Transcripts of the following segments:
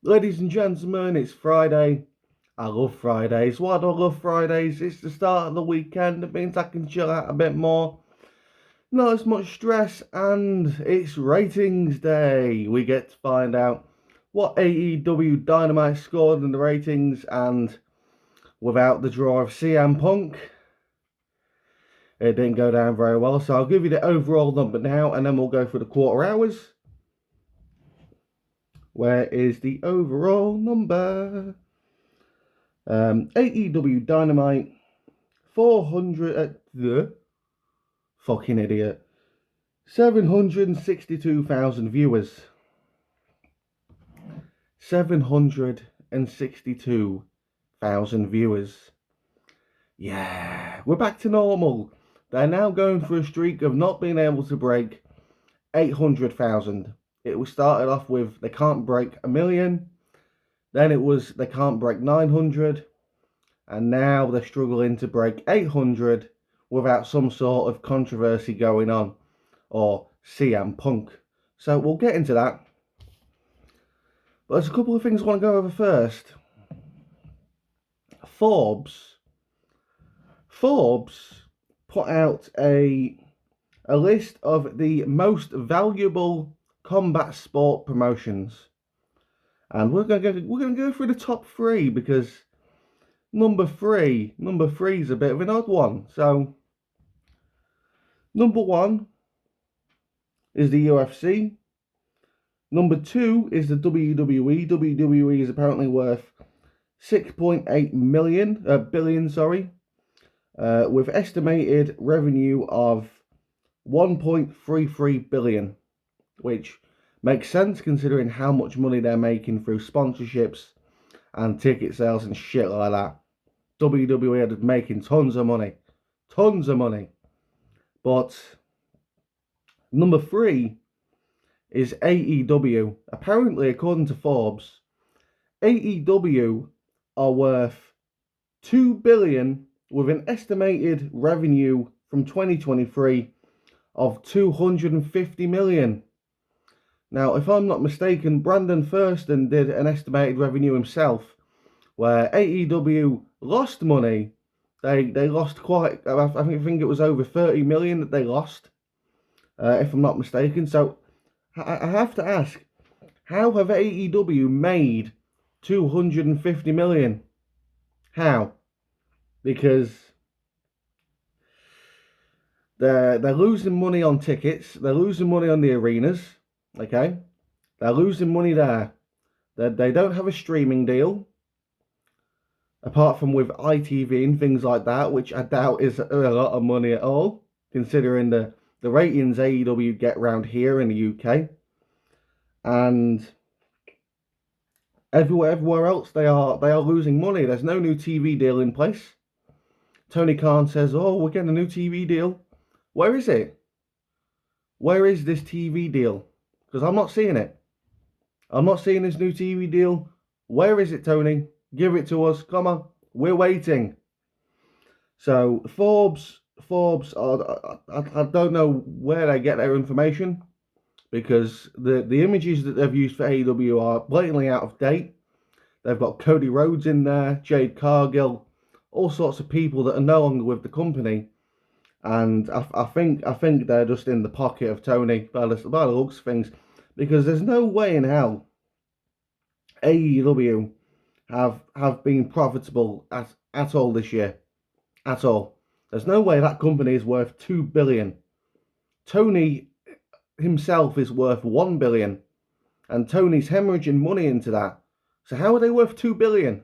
Ladies and gentlemen, it's Friday. I love Fridays. Why do I love Fridays? It's the start of the weekend. It means I can chill out a bit more. Not as much stress, and it's ratings day. We get to find out what AEW Dynamite scored in the ratings, and without the draw of CM Punk, it didn't go down very well. So I'll give you the overall number now, and then we'll go for the quarter hours. Where is the overall number? AEW Dynamite 400 the fucking idiot 762,000 viewers. 762,000 viewers. Yeah, we're back to normal. They're now going for a streak of not being able to break 800,000. It was started off with they can't break 1,000,000. Then it was they can't break 900. And now they're struggling to break 800 without some sort of controversy going on, or CM Punk. So we'll get into that. But there's a couple of things I want to go over first. Forbes put out a list of the most valuable combat sport promotions, and we're gonna go through the top three because number three is a bit of an odd one. So number one is the UFC. Number two is the WWE. WWE is apparently worth 6.8 billion, with estimated revenue of 1.33 billion, which makes sense considering how much money they're making through sponsorships and ticket sales and shit like that. WWE are making tons of money. But number three is AEW. Apparently, according to Forbes, AEW are worth 2 billion with an estimated revenue from 2023 of 250 million. Now, if I'm not mistaken, Brandon Thurston did an estimated revenue himself where AEW lost money. They lost quite, I think it was over 30 million that they lost, if I'm not mistaken. So I have to ask, how have AEW made 250 million? How? Because they're losing money on tickets, they're losing money on the arenas, okay? They're losing money there. They don't have a streaming deal, apart from with ITV and things like that, which I doubt is a lot of money at all, considering the ratings AEW get around here in the UK. And everywhere else they are losing money. There's no new TV deal in place. Tony Khan says, "Oh, we're getting a new TV deal." Where is it? Where is this TV deal? Because I'm not seeing it. I'm not seeing this new TV deal. Where is it, Tony? Give it to us. Come on. We're waiting. So Forbes, I don't know where they get their information, because the images that they've used for AEW are blatantly out of date. They've got Cody Rhodes in there, Jade Cargill, all sorts of people that are no longer with the company. And I think they're just in the pocket of Tony by the looks of things, because there's no way in hell AEW have been profitable at all this year. At all. There's no way that company is worth 2 billion. Tony himself is worth 1 billion, and Tony's hemorrhaging money into that. So how are they worth 2 billion?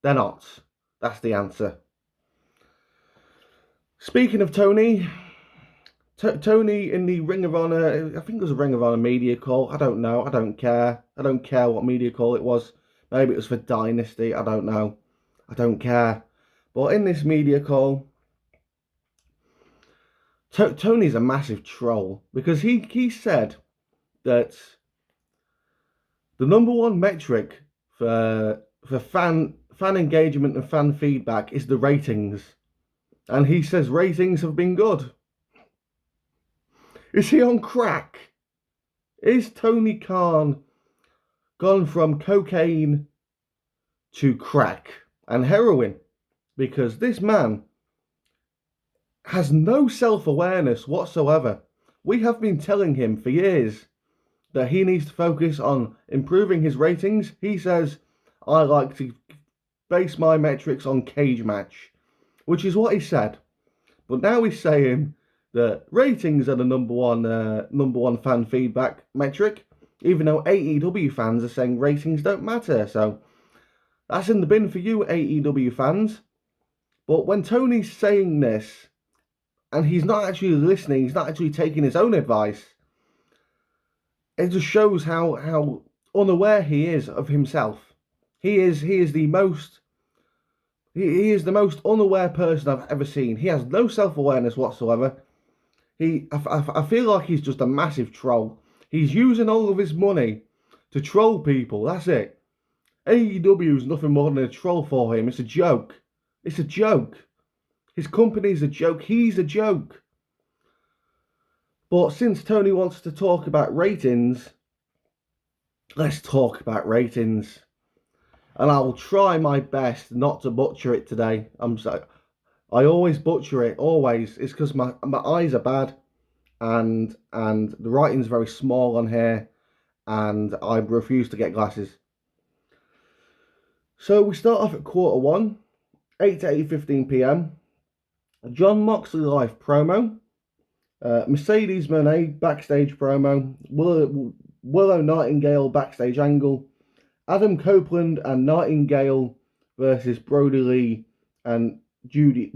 They're not. That's the answer. Speaking of Tony, Tony in the Ring of Honor, I think it was a Ring of Honor media call. I don't know. I don't care. I don't care what media call it was. Maybe it was for Dynasty. I don't know. I don't care. But in this media call, Tony's a massive troll, because he said that the number one metric for fan engagement and fan feedback is the ratings, and he says ratings have been good. Is he on crack? Is Tony Khan gone from cocaine to crack and heroin, because this man has no self-awareness whatsoever. We have been telling him for years that he needs to focus on improving his ratings. He says, I like to base my metrics on cage match, which is what he said. But now he's saying that ratings are the number one fan feedback metric, even though AEW fans are saying ratings don't matter. So that's in the bin for you, AEW fans. But when Tony's saying this, and he's not actually listening, he's not actually taking his own advice, it just shows how unaware he is of himself. He is the most unaware person I've ever seen. He has no self-awareness whatsoever. I feel like he's just a massive troll. He's using all of his money to troll people. That's it. AEW is nothing more than a troll for him. It's a joke. It's a joke. His company's a joke. He's a joke. But since Tony wants to talk about ratings, let's talk about ratings. And I'll try my best not to butcher it today. I'm sorry. I always butcher it, always. It's because my eyes are bad, and the writing's very small on here, and I refuse to get glasses. So we start off at quarter one, 8 to 8:15 p.m. John Moxley live promo. Mercedes Moné backstage promo. Willow Nightingale backstage angle. Adam Copeland and Nightingale versus Brody Lee and Julia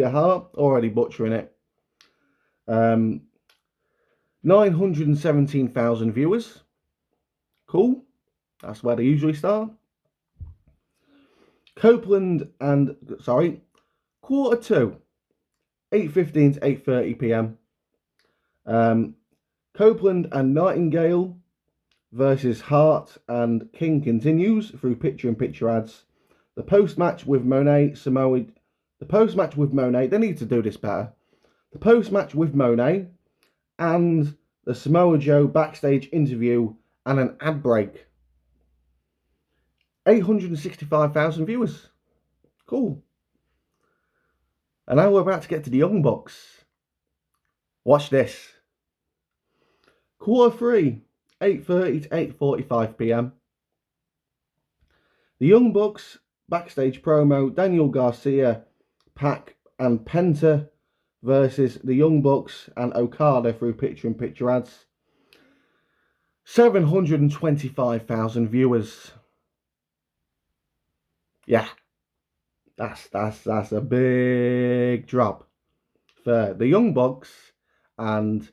Hart. Already butchering it. 917,000 viewers. Cool. That's where they usually start. Quarter two, 8:15 to 8:30 p.m. Copeland and Nightingale versus Hart and King continues through picture-in-picture ads. The post-match with Monet, they need to do this better. The post-match with Monet and the Samoa Joe backstage interview and an ad break. 865,000 viewers. Cool. And now we're about to get to the Young Bucks. Watch this. Quarter three, 8:30 to 8:45 p.m. The Young Bucks backstage promo, Daniel Garcia, Pac and Penta versus the Young Bucks and Okada through picture-in-picture ads. 725,000 viewers. Yeah, that's a big drop for the Young Bucks and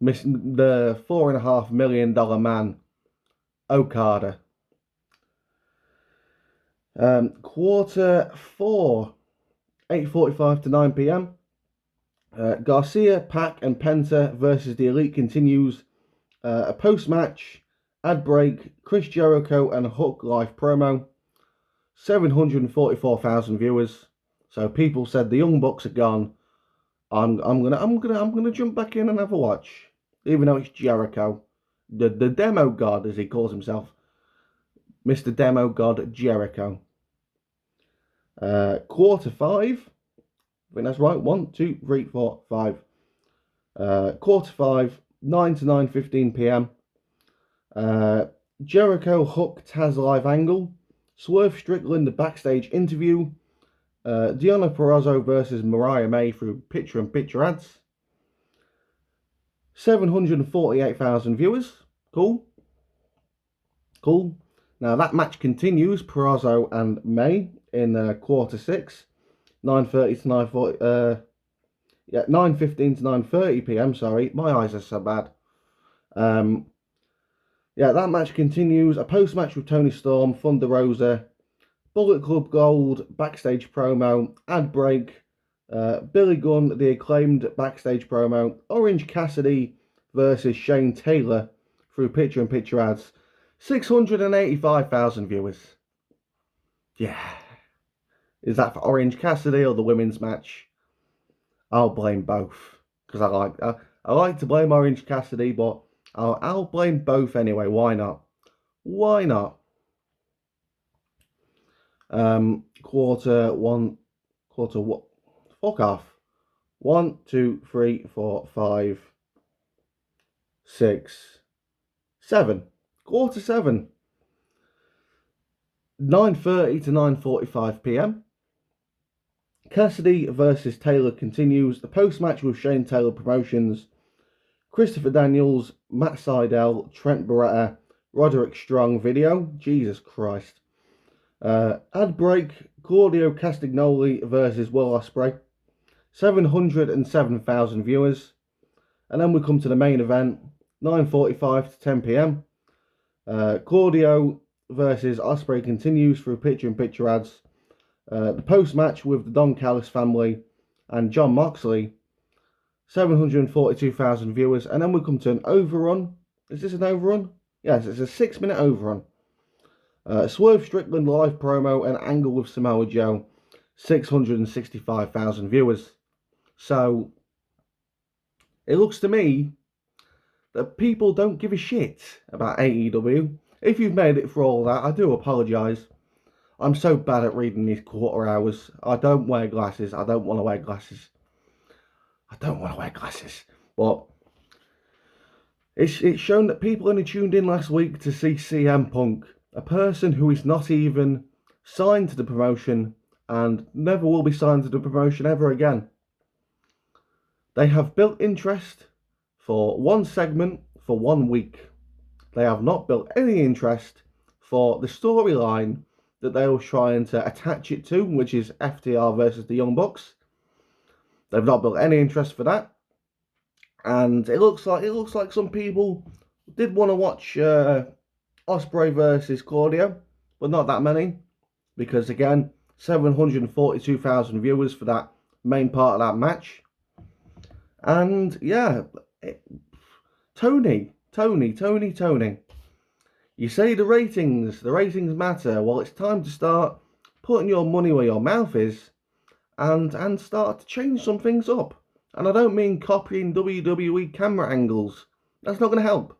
the $4.5 million man Okada. Quarter four, 8:45 to 9 p.m. Garcia, Pac and Penta versus the Elite continues. A post-match ad break, Chris Jericho and Hook live promo. 744,000 viewers. So people said the Young Bucks are gone. I'm gonna jump back in and have a watch, even though it's Jericho, the demo god as he calls himself, Mr. Demo God Jericho. Quarter five. I think that's right. 1, 2, 3, 4, 5. Quarter five, 9 to 9:15 p.m. Jericho Hook Taz live angle. Swerve Strickland the backstage interview. Deonna Purrazzo versus Mariah May through picture-in-picture ads. 748,000 viewers. Cool. Now that match continues. Purrazzo and May in quarter six. 9:30 to 9:40. 9:15 to 9:30 p.m. Sorry, my eyes are so bad. That match continues. A post-match with Tony Storm, Thunder Rosa, Bullet Club Gold, backstage promo, ad break, Billy Gunn, the Acclaimed backstage promo, Orange Cassidy versus Shane Taylor through picture-in-picture ads. 685,000 viewers. Yeah. Is that for Orange Cassidy or the women's match? I'll blame both, because I like to blame Orange Cassidy, but I'll blame both anyway. Why not? Why not? Quarter one, quarter what? Fuck off. 1, 2, 3, 4, 5, 6, 7. Quarter 7. 9:30 to 9:45 p.m. Cassidy versus Taylor continues. The post-match with Shane Taylor Promotions. Christopher Daniels, Matt Sydal, Trent Beretta, Roderick Strong video. Jesus Christ. Ad break, Claudio Castagnoli versus Will Ospreay. 707,000 viewers. And then we come to the main event, 9:45 to 10 p.m. Claudio versus Ospreay continues through picture-in-picture ads. The post-match with the Don Callis family and John Moxley, 742,000 viewers. And then we come to an overrun. Is this an overrun? Yes, it's a 6-minute overrun. Swerve Strickland live promo and angle with Samoa Joe, 665,000 viewers. So, it looks to me that people don't give a shit about AEW. If you've made it for all that, I do apologise. I'm so bad at reading these quarter hours. I don't wear glasses. I don't want to wear glasses. But it's shown that people only tuned in last week to see CM Punk, a person who is not even signed to the promotion and never will be signed to the promotion ever again. They have built interest for one segment for 1 week. They have not built any interest for the storyline that they were trying to attach it to, which is FTR versus the Young Bucks. They've not built any interest for that. And it looks like some people did want to watch Ospreay versus Claudio, but not that many, because again, 742,000 viewers for that main part of that match. And yeah, Tony. You say the ratings matter. Well, it's time to start putting your money where your mouth is and start to change some things up. And I don't mean copying WWE camera angles. That's not going to help,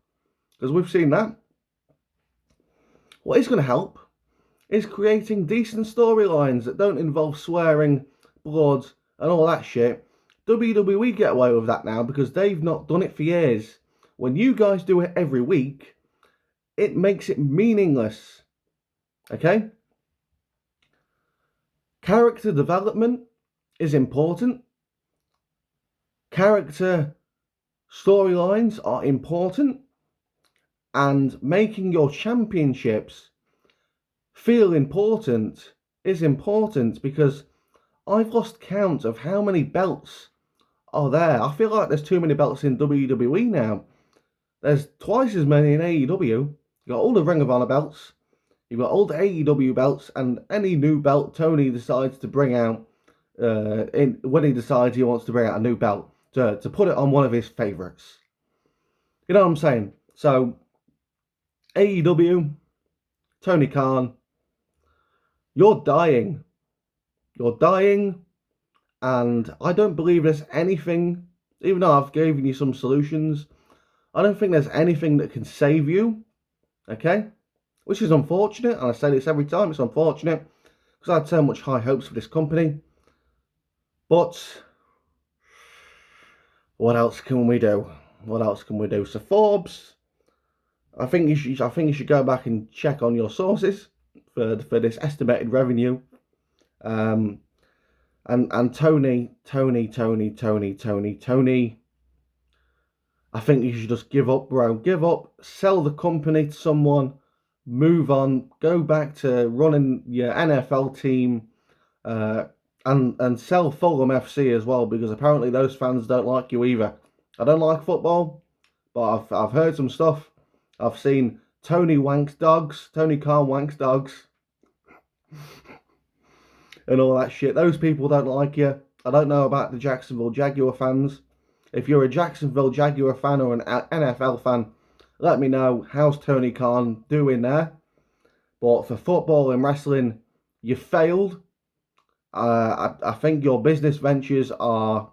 because we've seen that. What is going to help is creating decent storylines that don't involve swearing, blood, and all that shit. WWE get away with that now because they've not done it for years. When you guys do it every week, it makes it meaningless. Okay? Character development is important. Character storylines are important. And making your championships feel important is important, because I've lost count of how many belts are there. I feel like there's too many belts in WWE now. There's twice as many in AEW. You've got all the Ring of Honor belts. You've got all the AEW belts, and any new belt Tony decides to bring out, when he decides he wants to bring out a new belt, to put it on one of his favourites. You know what I'm saying? So, AEW, Tony Khan, you're dying. You're dying, and I don't believe there's anything, even though I've given you some solutions, I don't think there's anything that can save you, okay? Which is unfortunate, and I say this every time, it's unfortunate, because I had so much high hopes for this company. But what else can we do? So Forbes, I think you should go back and check on your sources for this estimated revenue. And Tony, I think you should just give up, bro. Give up, sell the company to someone, move on, go back to running your NFL team, and sell Fulham FC as well, because apparently those fans don't like you either. I don't like football, but I've heard some stuff. I've seen Tony Khan wanks dogs, and all that shit. Those people don't like you. I don't know about the Jacksonville Jaguar fans. If you're a Jacksonville Jaguar fan or an NFL fan, let me know. How's Tony Khan doing there? But for football and wrestling, you failed. I think your business ventures are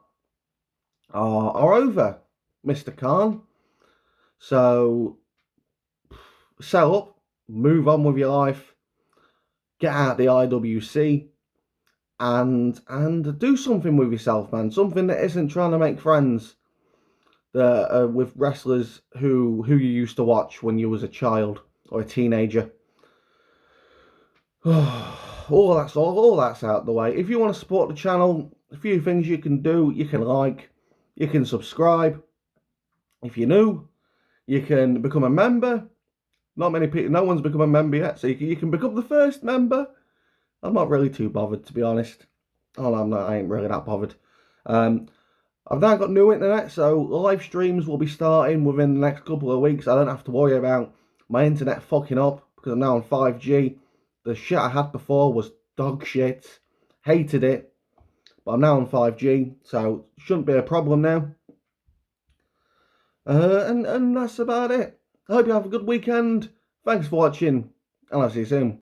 over, Mr. Khan. So sell up, move on with your life, get out the IWC, and do something with yourself, man. Something that isn't trying to make friends with wrestlers who you used to watch when you was a child or a teenager. all that's out the way. If you want to support the channel, a few things you can do. You can like, you can subscribe. If you're new, you can become a member. Not many people, no one's become a member yet, so you can become the first member. I'm not really too bothered, to be honest. Oh, I ain't really that bothered. I've now got new internet, so live streams will be starting within the next couple of weeks. I don't have to worry about my internet fucking up because I'm now on 5G. The shit I had before was dog shit. Hated it. But I'm now on 5G, so shouldn't be a problem now. And that's about it. I hope you have a good weekend. Thanks for watching, and I'll see you soon.